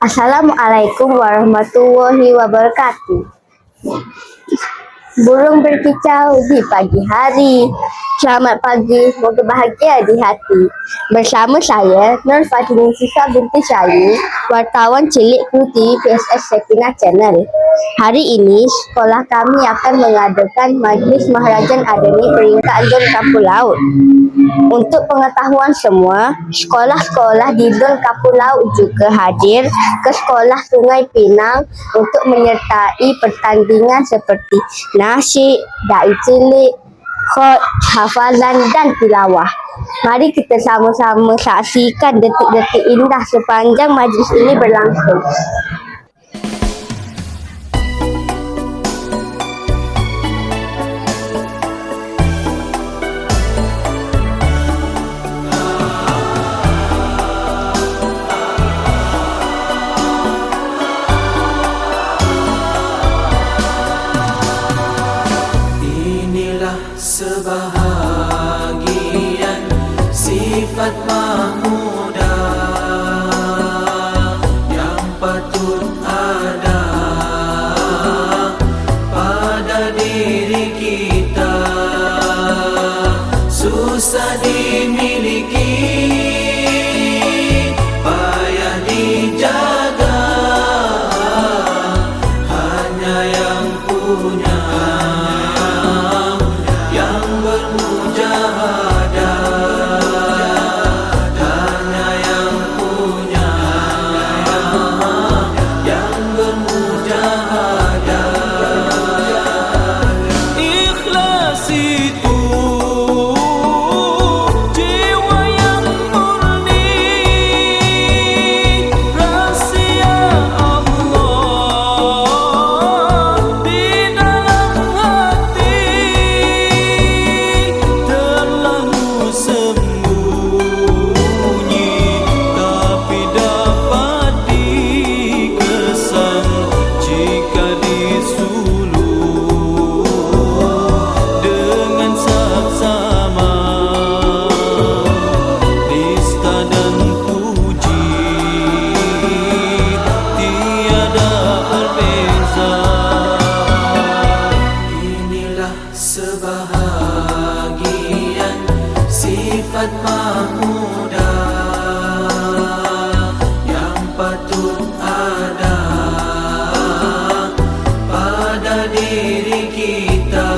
Assalamualaikum warahmatullahi wabarakatuh. Burung berkicau di pagi hari. Selamat pagi, semoga bahagia di hati. Bersama saya, Nur Fatini Sisa binti Syayu, wartawan cilik Putih PSS Sekinah Channel. Hari ini, sekolah kami akan mengadakan Majlis Maharajan Adani Peringkat Zon Kampung Laut. Untuk pengetahuan semua, sekolah-sekolah di Zon Kampung Laut juga hadir ke Sekolah Sungai Pinang untuk menyertai pertandingan seperti nasyid, dai cilik, khot, hafalan dan tilawah. Mari kita sama-sama saksikan detik-detik indah sepanjang majlis ini berlangsung. Sebahagian sifat mahmudah yang patut ada pada diri kita, susah dimiliki, payah dijaga, hanya yang punya sebahagian sifat mahmudah yang patut ada pada diri kita,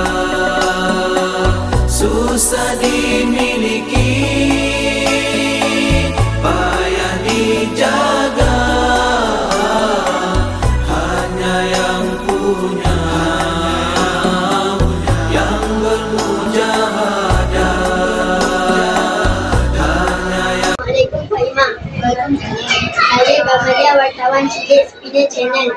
susah dimiliki, payah dijaga, hanya yang punya Saya Bamalia, wartawan cilik Sekinah Channel.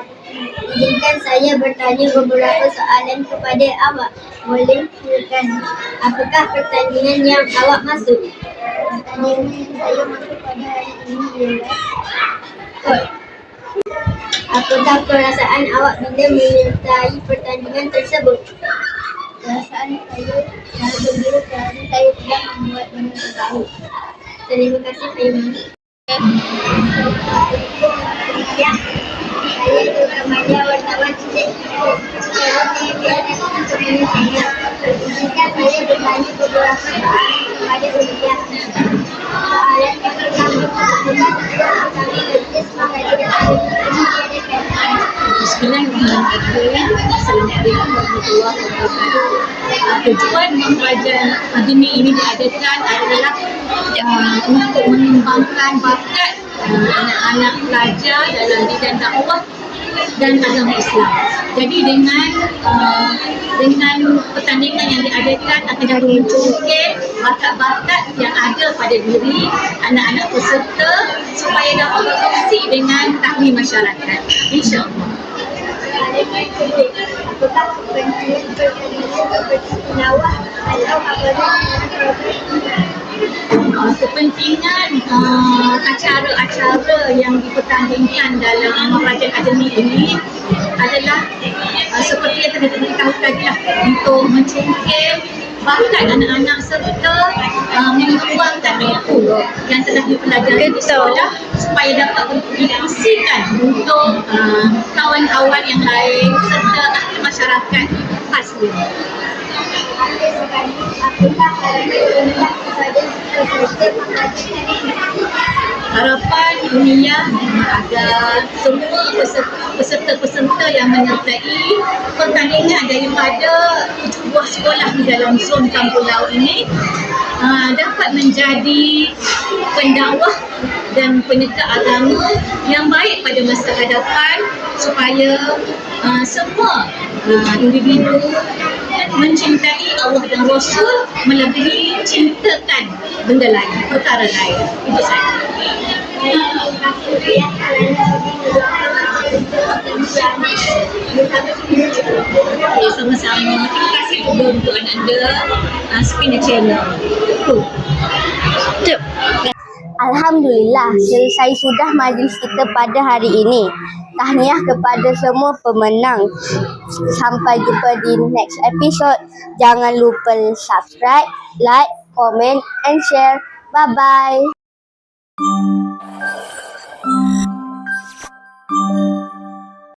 Izinkan saya bertanya beberapa soalan kepada awak. Boleh silakan. Apakah pertandingan yang awak masuk? Pertandingan saya masuk pada hari ini ialah apakah perasaan awak bila menyertai pertandingan tersebut? Perasaan saya sangat gembira kerana saya tidak membuat benda tersebut. Terima kasih Faimah. Ya, saya Bamalia, wartawan cilik Izinkan saya bertanya beberapa soalan kepada Olivia. Soalan yang pertama, apakah kami majlis maharajan ini diadakan? Bismillahirrahmanirrahim. Assalamualaikum warahmatullahi wabarakatuh. Tujuan maharajan Adani ini diadakan adalah untuk mengembangkan bakat anak-anak pelajar dalam bidang dakwah dan agama Islam. Jadi dengan pertandingan yang diadakan akan memunculkan bakat-bakat yang ada pada diri anak-anak peserta supaya dapat berkongsi dengan tahli masyarakat. InsyaAllah. Apakah kepentingan pertandingan seperti tilawah atau hafalan? Kepentingan acara-acara yang dipertandingkan dalam Maharajan Adani ini adalah seperti yang telah kita tahu tadi lah, untuk mencungkil bakat anak-anak serta mengembangkan itu yang telah dipelajari di sekolah supaya dapat dikongsikan untuk kawan-kawan yang lain serta ahli masyarakat khasnya. Apakah harapan kepada Harapan Umiyah agar semua peserta-peserta yang menyertai pertandingan daripada buah sekolah di dalam zon Kampung Laut ini dapat menjadi pendakwah dan penegak agama yang baik pada masa hadapan supaya semua individu mencintai Allah dan Rasul melebihi cintakan benda lain, perkara lain. Itu saja. Okay, sama-sama. Terima kasih juga untuk anda Spina Channel. Alhamdulillah, selesai sudah majlis kita pada hari ini. Tahniah kepada semua pemenang. Sampai jumpa di next episode. Jangan lupa subscribe, like, comment and share. Bye-bye.